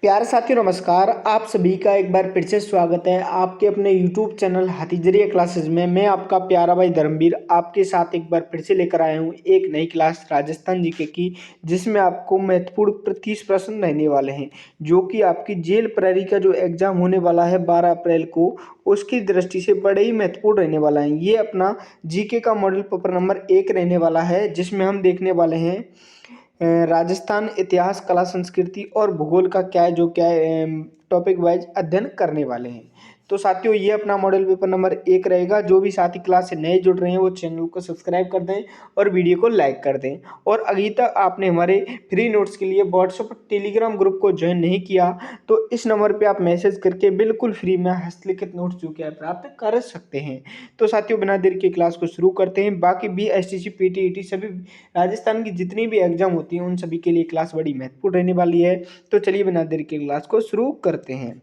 प्यारे साथियों नमस्कार। आप सभी का एक बार फिर से स्वागत है आपके अपने YouTube चैनल हाथीजरिया क्लासेस में। मैं आपका प्यारा भाई धर्मवीर आपके साथ एक बार फिर से लेकर आया हूँ एक नई क्लास राजस्थान जीके की, जिसमें आपको महत्वपूर्ण 30 प्रश्न रहने वाले हैं, जो कि आपकी जेल प्रहरी का जो एग्जाम होने वाला है 12 अप्रैल को, उसकी दृष्टि से बड़े ही महत्वपूर्ण रहने वाला है। ये अपना जीके का मॉडल पेपर नंबर 1 रहने वाला है, जिसमें हम देखने वाले हैं राजस्थान इतिहास, कला, संस्कृति और भूगोल का क्या है टॉपिक वाइज अध्ययन करने वाले हैं। तो साथियों, ये अपना मॉडल पेपर नंबर 1 रहेगा। जो भी साथी क्लास से नए जुड़ रहे हैं वो चैनल को सब्सक्राइब कर दें और वीडियो को लाइक कर दें। और अभी तक आपने हमारे फ्री नोट्स के लिए व्हाट्सएप टेलीग्राम ग्रुप को ज्वाइन नहीं किया तो इस नंबर पे आप मैसेज करके बिल्कुल फ्री में हस्तलिखित नोट्स जो कि आप प्राप्त कर सकते हैं। तो साथियों, बिना देर के क्लास को शुरू करते हैं। बाकी BSTC PTET सभी राजस्थान की जितनी भी एग्जाम होती हैं उन सभी के लिए क्लास बड़ी महत्वपूर्ण रहने वाली है। तो चलिए बिना देर के क्लास को शुरू करते हैं।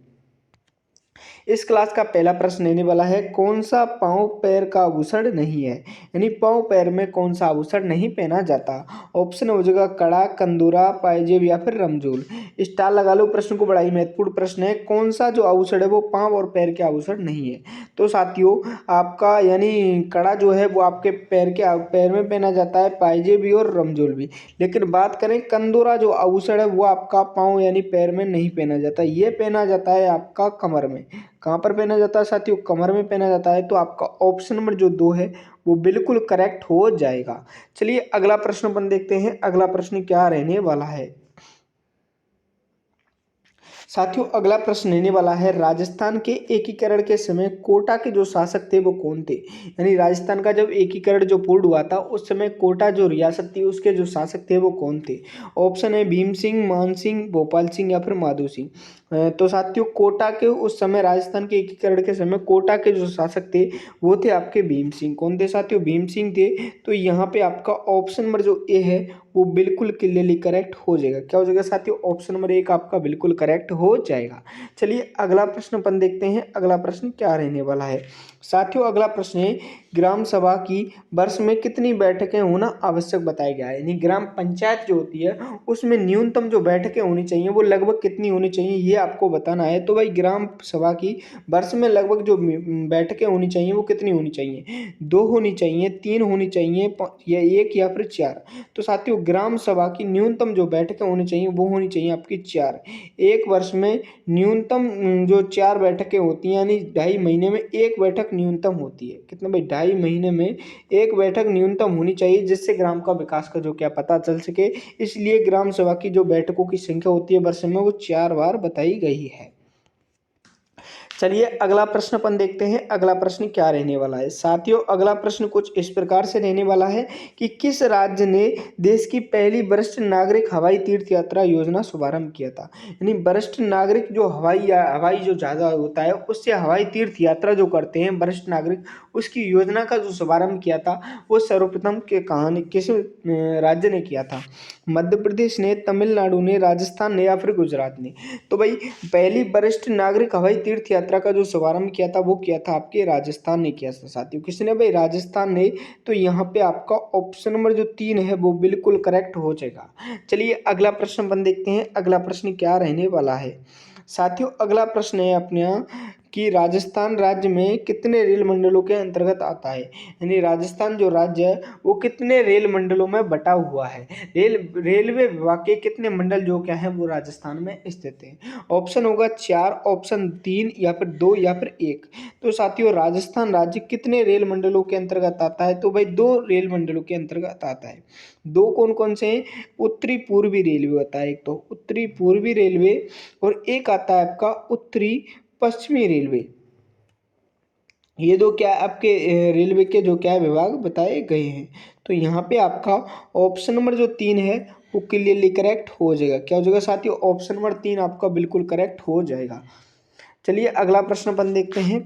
इस क्लास का पहला प्रश्न लेने वाला है, कौन सा पांव पैर का आभूषण नहीं है, यानी पांव पैर में कौन सा आभूषण नहीं पहना जाता। ऑप्शन हो जाएगा कड़ा, कंदूरा, पायजेब या फिर रमजोल। स्टार लगा लो, प्रश्न को बड़ा ही महत्वपूर्ण प्रश्न है। कौन सा जो आभूषण है वो पांव और पैर के आभूषण नहीं है। तो साथियों, आपका यानी कड़ा जो है वो आपके पैर में पहना जाता है, पायजेब भी और रमजोल भी। लेकिन बात करें कंदूरा जो आभूषण है वो आपका पांव यानी पैर में नहीं पहना जाता, ये पहना जाता है आपका कमर में। कहाँ पर पहना जाता है साथियों? कमर में पहना जाता है। तो आपका ऑप्शन नंबर जो 2 है वो बिल्कुल करेक्ट हो जाएगा। चलिए अगला प्रश्न अपन देखते हैं। अगला प्रश्न क्या रहने वाला है साथियों? अगला प्रश्न लेने वाला है, राजस्थान के एकीकरण के समय कोटा के जो शासक थे वो कौन थे, यानी राजस्थान का जब एकीकरण जो पूर्ण हुआ था उस समय कोटा जो रियासत थी उसके जो शासक थे वो कौन थे। ऑप्शन है भीम सिंह, मान सिंह, भोपाल सिंह या फिर माधो सिंह। तो साथियों, कोटा के उस समय राजस्थान के एकीकरण के समय कोटा के जो शासक थे वो थे आपके भीम सिंह। कौन थे साथियों? भीम सिंह थे। तो यहाँ पे आपका ऑप्शन नंबर जो ए है वो बिल्कुल क्लियरली करेक्ट हो जाएगा। क्या हो जाएगा साथियों? ऑप्शन नंबर 1 आपका बिल्कुल करेक्ट हो जाएगा। चलिए अगला प्रश्न अपन देखते हैं। अगला प्रश्न क्या रहने वाला है साथियों? अगला प्रश्न है, ग्राम सभा की वर्ष में कितनी बैठकें होना आवश्यक बताया गया है, यानी ग्राम पंचायत जो होती है उसमें न्यूनतम जो बैठकें होनी चाहिए वो लगभग कितनी होनी चाहिए ये आपको बताना है। तो भाई ग्राम सभा की वर्ष में लगभग जो बैठकें होनी चाहिए वो कितनी होनी चाहिए? 2 होनी चाहिए, 3 होनी चाहिए, या 1 या फिर 4। तो साथियों, ग्राम सभा की न्यूनतम जो बैठकें होनी चाहिए वो होनी चाहिए आपकी 4। एक वर्ष में न्यूनतम जो 4 बैठकें होती हैं, यानी 2.5 महीने में 1 बैठक न्यूनतम होती है। कितना भाई? 2.5 महीने में 1 बैठक न्यूनतम होनी चाहिए, जिससे ग्राम का विकास का जो क्या पता चल सके। इसलिए ग्राम सभा की जो बैठकों की संख्या होती है वर्ष में वो 4 बार बताई गई है। चलिए अगला प्रश्न अपन देखते हैं। अगला प्रश्न क्या रहने वाला है साथियों? अगला प्रश्न कुछ इस प्रकार से रहने वाला है कि किस राज्य ने देश की पहली वरिष्ठ नागरिक हवाई तीर्थ यात्रा योजना शुभारंभ किया था, यानी वरिष्ठ नागरिक जो हवाई जो जहाज होता है उससे हवाई तीर्थ यात्रा जो करते हैं वरिष्ठ नागरिक, उसकी योजना का जो शुभारंभ किया था वो सर्वप्रथम के कहानी किस राज्य ने किया था? मध्य प्रदेश ने, तमिलनाडु ने, राजस्थान ने या फिर गुजरात ने। तो भाई पहली वरिष्ठ नागरिक हवाई तीर्थ यात्रा का जो शुभारंभ किया था वो किया था आपके राजस्थान ने किया था साथियों। किसने भाई? राजस्थान ने। तो यहाँ पे आपका ऑप्शन नंबर जो 3 है वो बिल्कुल करेक्ट हो जाएगा। चलिए अगला प्रश्न अपन देखते हैं। अगला प्रश्न क्या रहने वाला है साथियों? अगला प्रश्न है अपने यहाँ कि राजस्थान राज्य में कितने रेल मंडलों के अंतर्गत आता है, यानी राजस्थान जो राज्य है वो कितने रेल मंडलों में बटा हुआ है। रेलवे विभाग के कितने मंडल जो क्या है वो राजस्थान में स्थित है। ऑप्शन होगा 4, ऑप्शन 3 या फिर 2 या फिर 1। तो साथियों, राजस्थान राज्य कितने रेल मंडलों के अंतर्गत आता है? तो भाई 2 रेल मंडलों के अंतर्गत आता है। 2 कौन कौन से हैं? उत्तरी पूर्वी रेलवे होता है एक, तो उत्तरी पूर्वी रेलवे, और एक आता है आपका उत्तरी पश्चिमी रेलवे। ये दो क्या आपके रेलवे के जो क्या विभाग बताए गए हैं। तो यहाँ पे आपका ऑप्शन नंबर जो 3 है वो क्लियरली करेक्ट हो जाएगा। क्या हो जाएगा साथियों? ऑप्शन नंबर 3 आपका बिल्कुल करेक्ट हो जाएगा। चलिए अगला प्रश्न अपन देखते हैं।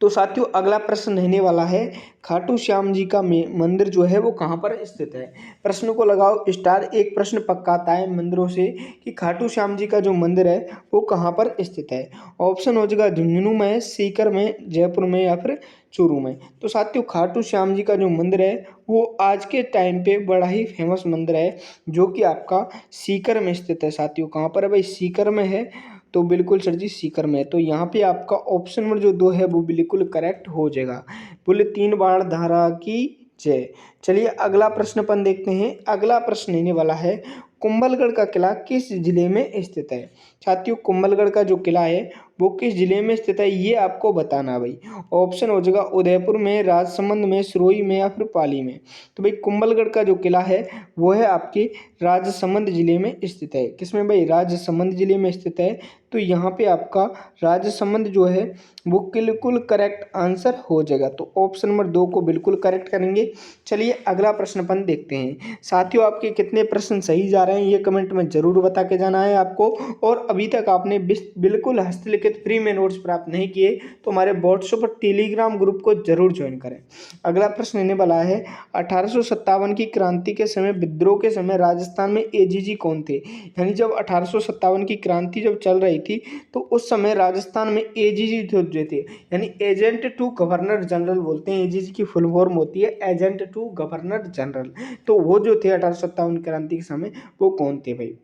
तो साथियों अगला प्रश्न रहने वाला है खाटू श्याम जी का मंदिर जो है वो कहाँ पर स्थित है। प्रश्न को लगाओ स्टार। एक प्रश्न पक्का आता है मंदिरों से कि खाटू श्याम जी का जो मंदिर है वो कहाँ पर स्थित है। ऑप्शन हो जाएगा झुंझुनू में, सीकर में, जयपुर में या फिर चूरू में। तो साथियों खाटू श्याम जी का जो मंदिर है वो आज के टाइम पे बड़ा ही फेमस मंदिर है जो कि आपका सीकर में स्थित है। साथियों कहाँ पर है भाई, सीकर में है। तो बिल्कुल सर जी सीकर में है। तो यहाँ पे आपका ऑप्शन नंबर जो 2 है वो बिल्कुल करेक्ट हो जाएगा। बोले 3 बार धारा की जय। चलिए अगला प्रश्न अपन देखते हैं। अगला प्रश्न लेने वाला है कुंभलगढ़ का किला किस जिले में स्थित है। साथियों कुंभलगढ़ का जो किला है वो किस जिले में स्थित है ये आपको बताना भाई। ऑप्शन हो जाएगा उदयपुर में, राजसमंद में, सिरोही में या फिर पाली में। तो भाई कुंभलगढ़ का जो किला है वो है आपके राजसमंद जिले में स्थित है। किसमें भाई, राजसमंद जिले में स्थित है। तो यहाँ पे आपका राजसमंद जो है वो बिल्कुल करेक्ट आंसर हो जाएगा। तो ऑप्शन नंबर 2 को बिल्कुल करेक्ट करेंगे। चलिए अगला प्रश्न अपन देखते हैं। साथियों आपके कितने प्रश्न सही जा रहे हैं ये कमेंट में जरूर बता के जाना है आपको। और अभी तक आपने बिल्कुल हस्तलिखित फ्री में नोट्स प्राप्त नहीं किए तो हमारे व्हाट्सएप और टेलीग्राम ग्रुप को जरूर ज्वाइन करें। अगला प्रश्न लेने वाला है 1857 की क्रांति के समय, विद्रोह के समय राजस्थान में एजीजी कौन थे। यानी जब 1857 की क्रांति जब चल रही थी तो उस समय राजस्थान में एजीजी जो थे यानी एजेंट टू गवर्नर जनरल बोलते हैं। एजीजी की फुल फॉर्म होती है एजेंट टू गवर्नर जनरल। तो वो जो थे 1857 क्रांति के समय वो कौन थे भाई।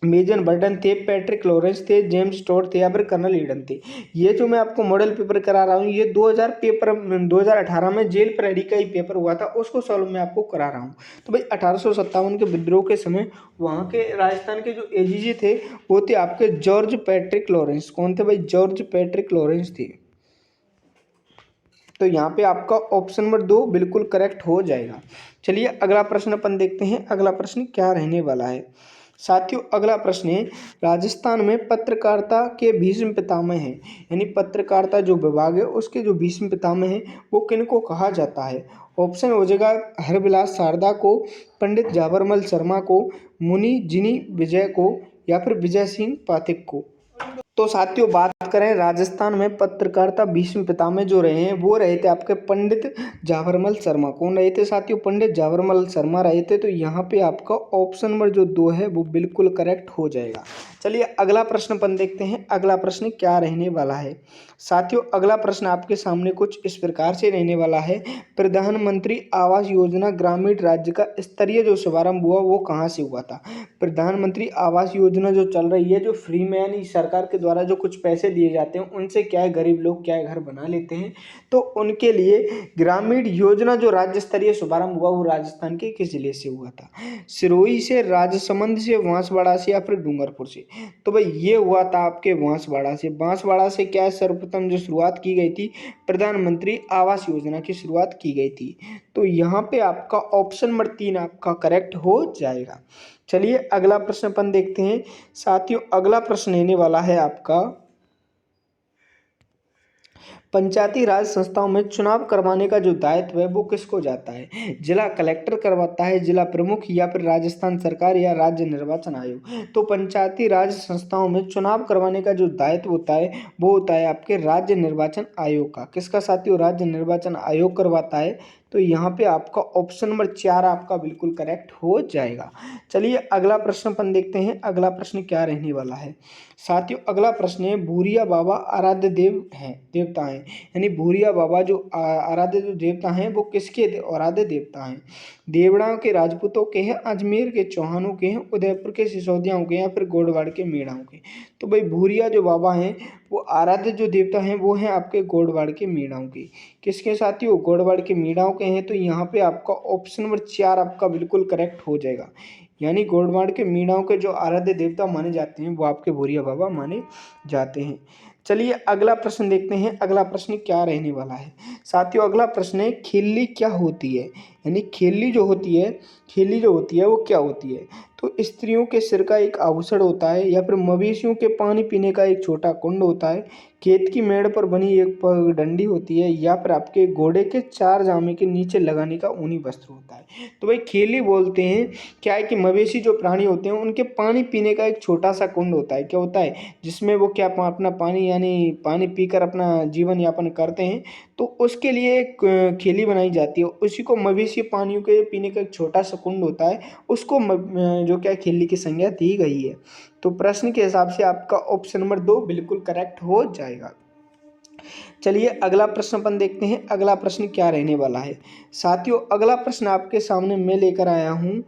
मेजर बर्टन थे, पैट्रिक लॉरेंस थे, जेम्स टॉड थे या फिर कर्नल ईडन थे। ये जो मैं आपको मॉडल पेपर करा रहा हूँ ये 2018 में जेल प्रहरी का ही पेपर हुआ था उसको सॉल्व मैं आपको करा रहा हूँ। तो भाई 1857 के विद्रोह के समय वहाँ के राजस्थान के जो एजीजी थे वो थे आपके जॉर्ज पैट्रिक लॉरेंस। कौन थे भाई, जॉर्ज पैट्रिक लॉरेंस थे। तो यहाँ पे आपका ऑप्शन नंबर 2 बिल्कुल करेक्ट हो जाएगा। चलिए अगला प्रश्न अपन देखते हैं। अगला प्रश्न क्या रहने वाला है। साथियों अगला प्रश्न है राजस्थान में पत्रकारिता के भीष्म पितामह हैं। यानी पत्रकारिता जो विभाग है उसके जो भीष्म पितामह हैं वो किनको कहा जाता है। ऑप्शन हो जाएगा हरविलास शारदा को, पंडित जाबरमल शर्मा को, मुनि जिनी विजय को या फिर विजय सिंह पाठक को। तो साथियों बात करें राजस्थान में पत्रकारिता भीष्म पितामह जो रहे हैं वो रहे थे आपके पंडित जाबरमल शर्मा। कौन रहे थे साथियों, पंडित जाबरमल शर्मा रहे थे। तो यहाँ पे आपका ऑप्शन नंबर जो 2 है वो बिल्कुल करेक्ट हो जाएगा। चलिए अगला प्रश्न अपन देखते हैं। अगला प्रश्न क्या रहने वाला है। साथियों अगला प्रश्न आपके सामने कुछ इस प्रकार से रहने वाला है प्रधानमंत्री आवास योजना ग्रामीण राज्य का स्तरीय जो शुभारंभ हुआ वो कहाँ से हुआ था। प्रधानमंत्री आवास योजना जो चल रही है जो फ्री में यानी सरकार के द्वारा जो कुछ पैसे दिए जाते हैं उनसे क्या है गरीब लोग क्या है घर बना लेते हैं। तो उनके लिए ग्रामीण योजना जो राज्य स्तरीय शुभारंभ हुआ वो राजस्थान के किस जिले से हुआ था। सिरोही से, राजसमंद से, बांसवाड़ा से या फिर डूंगरपुर से। तो भाई ये हुआ था आपके बांसवाड़ा से। बांसवाड़ा से क्या है सर्वप्रथम जो शुरुआत की गई थी प्रधानमंत्री आवास योजना की शुरुआत की गई थी। तो यहाँ पे आपका ऑप्शन नंबर 3 आपका करेक्ट हो जाएगा। चलिए अगला प्रश्न अपन देखते हैं। साथियों अगला प्रश्न लेने वाला है आपका पंचायती राज संस्थाओं में चुनाव करवाने का जो दायित्व है वो किसको जाता है। जिला कलेक्टर करवाता है, जिला प्रमुख या फिर राजस्थान सरकार या राज्य निर्वाचन आयोग। तो पंचायती राज संस्थाओं में चुनाव करवाने का जो दायित्व होता है वो होता है आपके राज्य निर्वाचन आयोग का। किसका साथियों, राज्य निर्वाचन आयोग करवाता है। तो यहाँ पे आपका ऑप्शन नंबर 4 आपका बिल्कुल करेक्ट हो जाएगा। चलिए अगला प्रश्न अपन देखते हैं। अगला प्रश्न क्या रहने वाला है। साथियों अगला प्रश्न है भूरिया बाबा आराध्य देवता हैं। यानी भूरिया बाबा जो आराध्य जो देवता हैं वो किसके आराध्य देवता हैं। देवड़ाओं के, राजपूतों के हैं, अजमेर के चौहानों के हैं, उदयपुर के सिसोदियाओं के या फिर गोडवाड़ के मेढ़ाओं के। तो भाई भूरिया जो बाबा हैं वो आराध्य जो देवता हैं वो हैं आपके गोडवाड़ के मेढ़ाओं के। किसके साथियों, गोडवाड़ के मेढ़ाओं के हैं। तो यहाँ पे आपका ऑप्शन नंबर 4 आपका बिल्कुल करेक्ट हो जाएगा। यानी गोडवाड़ के मेढ़ाओं के जो आराध्य देवता माने जाते हैं वो आपके भूरिया बाबा माने जाते हैं। चलिए अगला प्रश्न देखते हैं। अगला प्रश्न क्या रहने वाला है। साथियों अगला प्रश्न है खिल्ली क्या होती है। यानी खिल्ली जो होती है वो क्या होती है। तो स्त्रियों के सिर का एक आभूषण होता है या फिर मवेशियों के पानी पीने का एक छोटा कुंड होता है, खेत की मेड़ पर बनी एक पगडंडी होती है, या फिर आपके घोड़े के 4 जामे के नीचे लगाने का ऊनी वस्त्र होता है। तो भाई खेली बोलते हैं, क्या है कि मवेशी जो प्राणी होते हैं उनके पानी पीने का एक छोटा सा कुंड होता है, क्या होता है, जिसमें वो क्या अपना पानी यानी पानी पीकर अपना जीवन यापन करते हैं। तो उसके लिए एक खेली बनाई जाती है, उसी को मवेशी पानियों के पीने का एक छोटा सा कुंड होता है, उसको जो क्या है खेली की संज्ञा दी गई है। तो प्रश्न के हिसाब से आपका ऑप्शन नंबर 2 बिल्कुल करेक्ट हो जाएगा। चलिए अगला प्रश्न अपन देखते हैं, अगला प्रश्न क्या रहने वाला है। साथियों अगला प्रश्न आपके सामने मैं लेकर आया हूँ,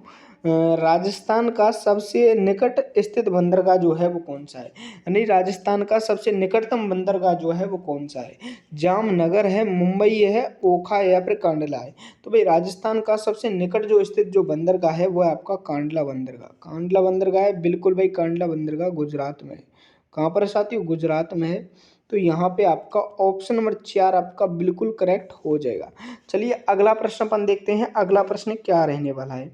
राजस्थान का सबसे निकट स्थित बंदरगाह जो है वो कौन सा है, यानी राजस्थान का सबसे निकटतम बंदरगाह जो है वो कौन सा है। जामनगर है, मुंबई है, ओखा है, या फिर कांडला है। तो भाई राजस्थान का सबसे निकट जो स्थित जो बंदरगाह है वो है आपका कांडला बंदरगाह। कांडला बंदरगाह है, बिल्कुल भाई कांडला बंदरगाह गुजरात में है। कहाँ पर है साथियों, गुजरात में है। तो यहाँ पे आपका ऑप्शन नंबर 4 आपका बिल्कुल करेक्ट हो जाएगा। चलिए अगला प्रश्न अपन देखते हैं, अगला प्रश्न क्या रहने वाला है।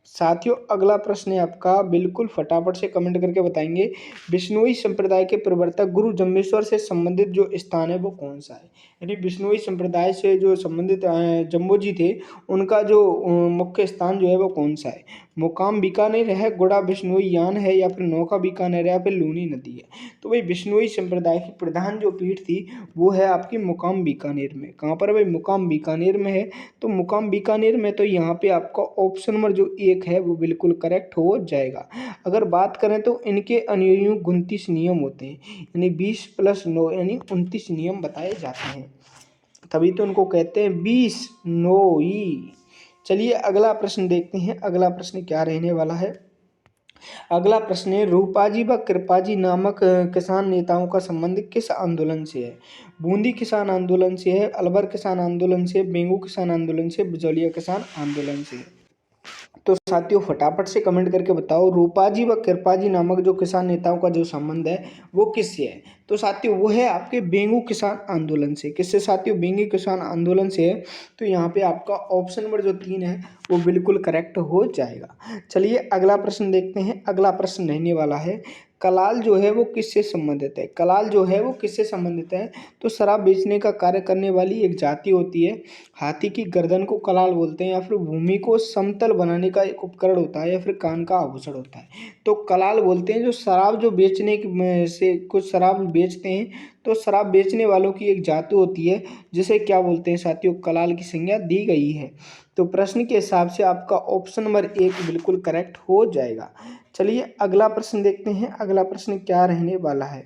साथियों अगला प्रश्न है आपका, बिल्कुल फटाफट से कमेंट करके बताएंगे, बिश्नोई संप्रदाय के प्रवर्तक गुरु जम्बेश्वर से संबंधित जो स्थान है वो कौन सा है। यानी बिश्नोई संप्रदाय से जो संबंधित जम्बो जी थे, उनका जो मुख्य स्थान जो है वो कौन सा है। मुकाम बीकानेर है, गुड़ा बिश्नोई यान है, या फिर नौका बीकानेर है, या फिर लूनी नदी है। तो भाई बिश्नोई संप्रदाय की प्रधान जो पीठ थी वो है आपकी मुकाम बीकानेर में। कहाँ पर भाई, मुकाम बीकानेर में है। तो मुकाम बीकानेर में, तो यहाँ पे आपका ऑप्शन नंबर जो 1 है वो बिल्कुल करेक्ट हो जाएगा। अगर बात करें तो इनके अनुयायियों 29 नियम होते हैं, यानी 20 + 9 यानी 29 नियम बताए जाते हैं, तभी तो उनको कहते हैं 20 नोई। चलिए अगला प्रश्न देखते हैं, अगला प्रश्न क्या रहने वाला है। अगला प्रश्न है, रूपाजी व कृपाजी नामक किसान नेताओं का संबंध किस आंदोलन से है। बूंदी किसान आंदोलन से है, अलवर किसान आंदोलन से, बेंगू किसान आंदोलन से, बिचौलिया किसान आंदोलन से है। तो साथियों फटाफट से कमेंट करके बताओ, रूपाजी व कृपाजी नामक जो किसान नेताओं का जो संबंध है वो किससे है। तो साथियों वो है आपके बेंगू किसान आंदोलन से। किससे साथियों, बेंगू किसान आंदोलन से है। तो यहाँ पे आपका ऑप्शन नंबर जो 3 है वो बिल्कुल करेक्ट हो जाएगा। चलिए अगला प्रश्न देखते हैं, अगला प्रश्न रहने वाला है, कलाल जो है वो किससे संबंधित है। कलाल जो है वो किससे संबंधित है, तो शराब बेचने का कार्य करने वाली एक जाति होती है। हाथी की गर्दन को कलाल बोलते हैं, या फिर भूमि को समतल बनाने का एक उपकरण होता है, या फिर कान का आभूषण होता है। तो कलाल बोलते हैं जो शराब जो बेचने से कुछ शराब बेचते हैं, तो शराब बेचने वालों की एक जाति होती है, जिसे क्या बोलते हैं साथियों, कलाल की संज्ञा दी गई है। तो प्रश्न के हिसाब से आपका ऑप्शन नंबर 1 बिल्कुल करेक्ट हो जाएगा। चलिए अगला प्रश्न देखते हैं, अगला प्रश्न क्या रहने वाला है।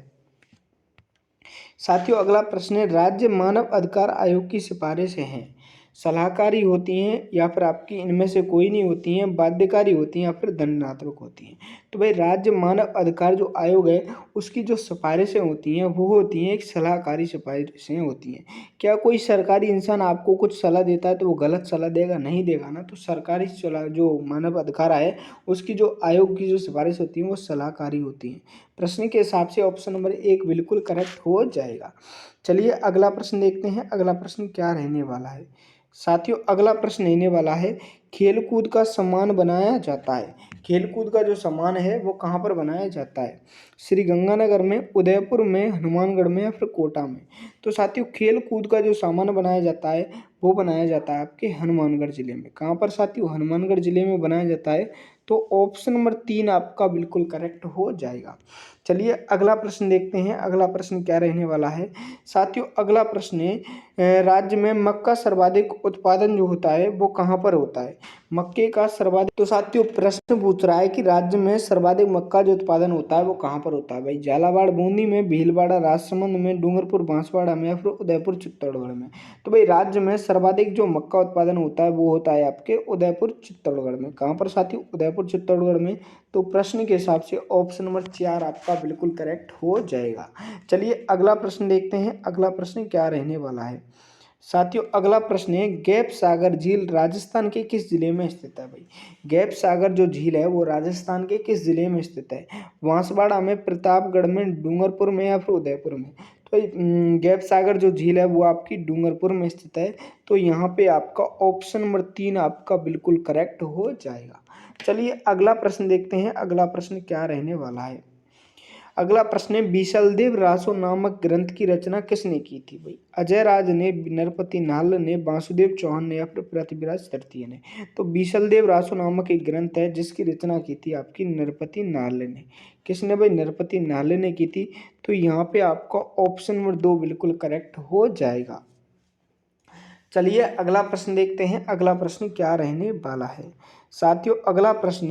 साथियों अगला प्रश्न है, राज्य मानव अधिकार आयोग की सिफारिशें हैं, सलाहकारी होती हैं, या फिर आपकी इनमें से कोई नहीं होती हैं, बाध्यकारी होती हैं, या फिर दंडात्मक होती हैं। तो भाई राज्य मानव अधिकार जो आयोग है उसकी जो सिफारिशें होती हैं वो होती हैं एक सलाहकारी सिफारिशें होती हैं। क्या कोई सरकारी इंसान आपको कुछ सलाह देता है तो वो गलत सलाह देगा, नहीं देगा ना। तो सरकारी सलाह जो मानव अधिकार है उसकी जो आयोग की जो सिफारिश होती है वो सलाहकारी होती हैं। प्रश्न के हिसाब से ऑप्शन नंबर 1 बिल्कुल करेक्ट हो जाएगा। चलिए अगला प्रश्न देखते हैं, अगला प्रश्न क्या रहने वाला है। साथियों अगला प्रश्न रहने वाला है, खेलकूद का सामान बनाया जाता है। खेलकूद का जो सामान है वो कहाँ पर बनाया जाता है, श्री गंगानगर में, उदयपुर में, हनुमानगढ़ में, या फिर कोटा में। तो साथियों खेल कूद का जो सामान बनाया जाता है वो बनाया जाता है आपके हनुमानगढ़ जिले में। कहाँ पर साथियों, हनुमानगढ़ जिले में बनाया जाता है। तो ऑप्शन नंबर 3 आपका बिल्कुल करेक्ट हो जाएगा। चलिए अगला प्रश्न देखते हैं, अगला प्रश्न क्या रहने वाला है। साथियों अगला प्रश्न है, राज्य में मक्का सर्वाधिक उत्पादन जो होता है वो कहाँ पर होता है, मक्के का सर्वाधिक। तो साथियों प्रश्न पूछ रहा है कि राज्य में सर्वाधिक मक्का जो उत्पादन होता है वो कहाँ पर होता है। भाई झालावाड़ बूंदी में, भीलवाड़ा राजसमंद में, डूंगरपुर बांसवाड़ा में, या फिर उदयपुर चित्तौड़गढ़ में। तो भाई राज्य में सर्वाधिक जो मक्का उत्पादन होता है वो होता है आपके उदयपुर चित्तौड़गढ़ में। कहाँ पर साथियों, उदयपुर चित्तौड़गढ़ में। तो प्रश्न के हिसाब से ऑप्शन नंबर 4 आपका बिल्कुल करेक्ट हो जाएगा। चलिए अगला प्रश्न देखते हैं, अगला प्रश्न क्या रहने वाला है। साथियों अगला प्रश्न है, गैप सागर झील राजस्थान के किस जिले में स्थित है। भाई गैप सागर जो झील है वो राजस्थान के किस जिले में स्थित है, बांसवाड़ा में, प्रतापगढ़ में, डूंगरपुर में, या फिर उदयपुर में। तो गैप सागर जो झील है वो आपकी डूंगरपुर में स्थित है। तो यहाँ पे आपका ऑप्शन नंबर 3 आपका बिल्कुल करेक्ट हो जाएगा। चलिए अगला प्रश्न देखते हैं, अगला प्रश्न क्या रहने वाला है। अगला प्रश्न है बीसलदेव रासो नामक ग्रंथ की रचना किसने की थी भाई? अजय राज ने, नरपति नाल ने, वासुदेव चौहान ने या फिर पृथ्वीराज तृतीय ने। तो बीसलदेव रासो नामक एक ग्रंथ है जिसकी रचना की थी आपकी नरपति नाल ने। किसने भाई? नरपति नाल ने की थी। तो यहाँ पे आपका ऑप्शन नंबर 2 बिल्कुल करेक्ट हो जाएगा। चलिए अगला प्रश्न देखते हैं। अगला प्रश्न क्या रहने वाला है साथियों? अगला प्रश्न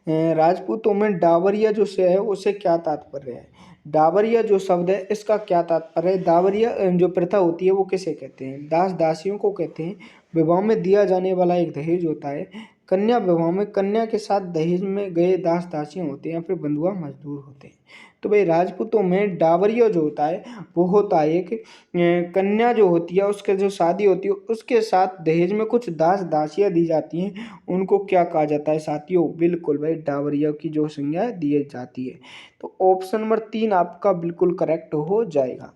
है राजपूतों में डावरिया जो से है उसे क्या तात्पर्य है? डावरिया जो शब्द है इसका क्या तात्पर्य है? डावरिया जो प्रथा होती है वो किसे कहते हैं? दास दासियों को कहते हैं। विवाह में दिया जाने वाला एक दहेज होता है। कन्या विवाह में कन्या के साथ दहेज में गए दास दासियां होते हैं या फिर बंधुआ मजदूर होते हैं। तो भाई राजपूतों में डावरिया जो होता है वो होता है एक कन्या जो होती है उसके जो शादी होती है उसके साथ दहेज में कुछ दास दासियां दी जाती हैं, उनको क्या कहा जाता है साथियों? बिल्कुल भाई डावरिया की जो संज्ञा दी जाती है। तो ऑप्शन नंबर 3 आपका बिल्कुल करेक्ट हो जाएगा।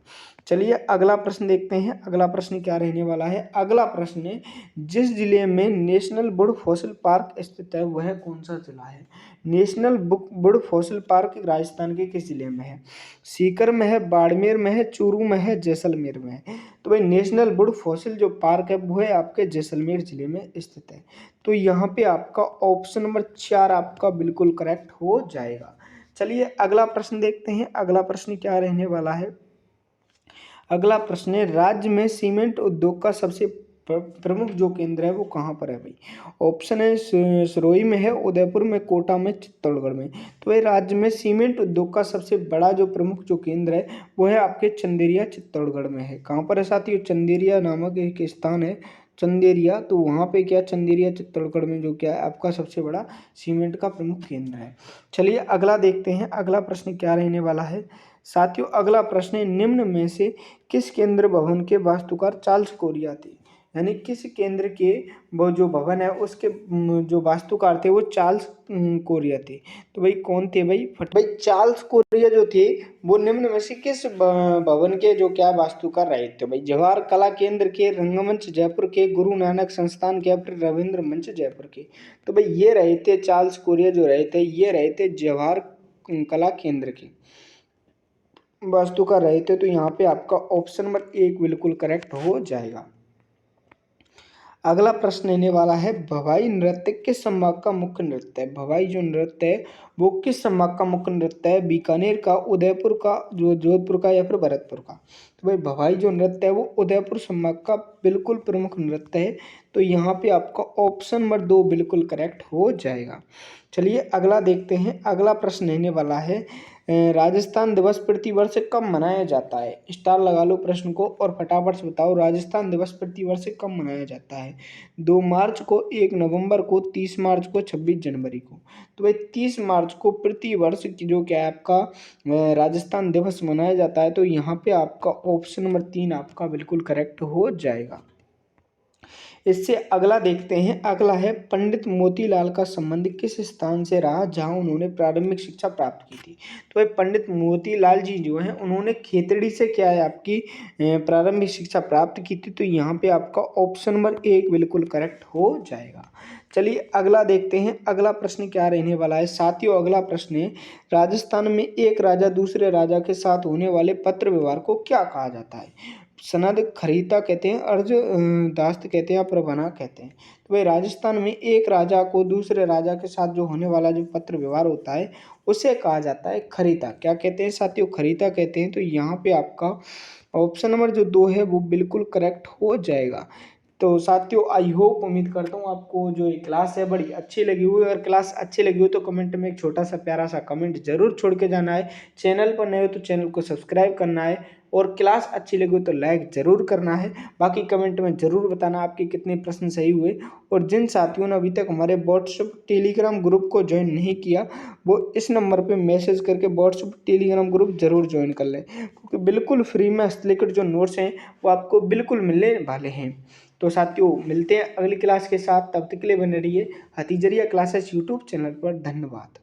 चलिए अगला प्रश्न देखते हैं। अगला प्रश्न क्या रहने वाला है? अगला प्रश्न है जिस जिले में नेशनल वुड फॉसिल पार्क स्थित है वह कौन सा जिला है? National would fossil park Rajasthan के किस जिले में है? सीकर में है, बाड़मेर में है, चूरू में है, जैसलमेर में है। तो भाई नेशनल वुड फॉसिल जो पार्क है वो है आपके जैसलमेर जिले में स्थित है। तो यहाँ पे आपका ऑप्शन नंबर 4 आपका बिल्कुल करेक्ट हो जाएगा। चलिए अगला प्रश्न देखते हैं। अगला प्रश्न क्या रहने वाला है? अगला प्रश्न है राज्य में सीमेंट उद्योग का सबसे प्रमुख जो केंद्र है वो कहाँ पर है भाई? ऑप्शन है सिरोही में है, उदयपुर में, कोटा में, चित्तौड़गढ़ में। तो ये राज्य में सीमेंट उद्योग का सबसे बड़ा जो प्रमुख जो केंद्र है वो है आपके चंदेरिया चित्तौड़गढ़ में है। कहाँ पर है साथियों? चंदेरिया नामक एक स्थान है चंदेरिया। तो वहाँ पे क्या चंदेरिया चित्तौड़गढ़ में जो क्या है आपका सबसे बड़ा सीमेंट का प्रमुख केंद्र है। चलिए अगला देखते हैं। अगला प्रश्न क्या रहने वाला है साथियों? अगला प्रश्न है निम्न में से किस केंद्र भवन के वास्तुकार चार्ल्स कोरिया थे? यानी किस केंद्र के वो जो भवन है उसके जो वास्तुकार थे वो चार्ल्स कोरिया थे। तो भाई कौन थे भाई? भाई चार्ल्स कोरिया जो थे वो निम्न में से किस भवन के जो क्या वास्तुकार रहे थे भाई? जवाहर कला केंद्र के, रंगमंच जयपुर के, गुरु नानक संस्थान के, फिर रविंद्र मंच जयपुर के। तो भाई ये रहे थे चार्ल्स कोरिया जो रहे थे ये रहे थे जवाहर कला केंद्र के वास्तुकार रहे थे। तो यहाँ पे आपका ऑप्शन नंबर 1 बिल्कुल करेक्ट हो जाएगा। अगला प्रश्न रहने वाला है भवाई नृत्य किस संभाग का मुख्य नृत्य है? भवाई जो नृत्य है वो किस संभाग का मुख्य नृत्य है? बीकानेर का, उदयपुर का, जो जोधपुर का या फिर भरतपुर का? तो भाई भवाई जो नृत्य है वो उदयपुर संभाग का बिल्कुल प्रमुख नृत्य है। तो यहाँ पे आपका ऑप्शन नंबर 2 बिल्कुल करेक्ट हो जाएगा। चलिए अगला देखते हैं। अगला प्रश्न रहने वाला है राजस्थान दिवस प्रतिवर्ष कब मनाया जाता है? स्टार लगा लो प्रश्न को और फटाफट से बताओ राजस्थान दिवस प्रतिवर्ष कब मनाया जाता है? 2 मार्च को, 1 नवंबर को, 30 मार्च को, 26 जनवरी को। तो भाई 30 मार्च को प्रतिवर्ष की जो क्या है आपका राजस्थान दिवस मनाया जाता है। तो यहाँ पे आपका ऑप्शन नंबर 3 आपका बिल्कुल करेक्ट हो जाएगा। इससे अगला देखते हैं। अगला है पंडित मोतीलाल का संबंध किस स्थान से रहा जहां उन्होंने प्रारंभिक शिक्षा प्राप्त की थी? तो भाई पंडित मोतीलाल जी जो हैं उन्होंने खेतड़ी से क्या है आपकी प्रारंभिक शिक्षा प्राप्त की थी। तो यहाँ पे आपका ऑप्शन नंबर 1 बिल्कुल करेक्ट हो जाएगा। चलिए अगला देखते हैं। अगला प्रश्न क्या रहने वाला है साथियों? अगला प्रश्न है राजस्थान में एक राजा दूसरे राजा के साथ होने वाले पत्र व्यवहार को क्या कहा जाता है? सनद खरीदा कहते हैं, अर्ज दास्त कहते हैं या प्रबना कहते हैं। तो भाई राजस्थान में एक राजा को दूसरे राजा के साथ जो होने वाला जो पत्र व्यवहार होता है उसे कहा जाता है खरीदा। क्या कहते हैं साथियों? खरीदा कहते हैं। तो यहाँ पे आपका ऑप्शन नंबर जो 2 है वो बिल्कुल करेक्ट हो जाएगा। तो साथियों आई होप उम्मीद करता हूँ आपको जो ये क्लास है बड़ी अच्छी लगी हुई। अगर क्लास अच्छी लगी हो तो कमेंट में एक छोटा सा प्यारा सा कमेंट जरूर छोड़ के जाना है। चैनल पर नए हो तो चैनल को सब्सक्राइब करना है और क्लास अच्छी लगी हो तो लाइक ज़रूर करना है। बाकी कमेंट में ज़रूर बताना आपके कितने प्रश्न सही हुए। और जिन साथियों ने अभी तक हमारे व्हाट्सएप टेलीग्राम ग्रुप को ज्वाइन नहीं किया वो इस नंबर पे मैसेज करके व्हाट्सएप टेलीग्राम ग्रुप जरूर ज्वाइन कर लें, क्योंकि बिल्कुल फ्री में हस्तलिखित जो नोट्स हैं वो आपको बिल्कुल मिलने वाले हैं। तो साथियों मिलते हैं अगली क्लास के साथ, तब तक के लिए बने रहिए हाथीजरिया क्लासेस यूट्यूब चैनल पर। धन्यवाद।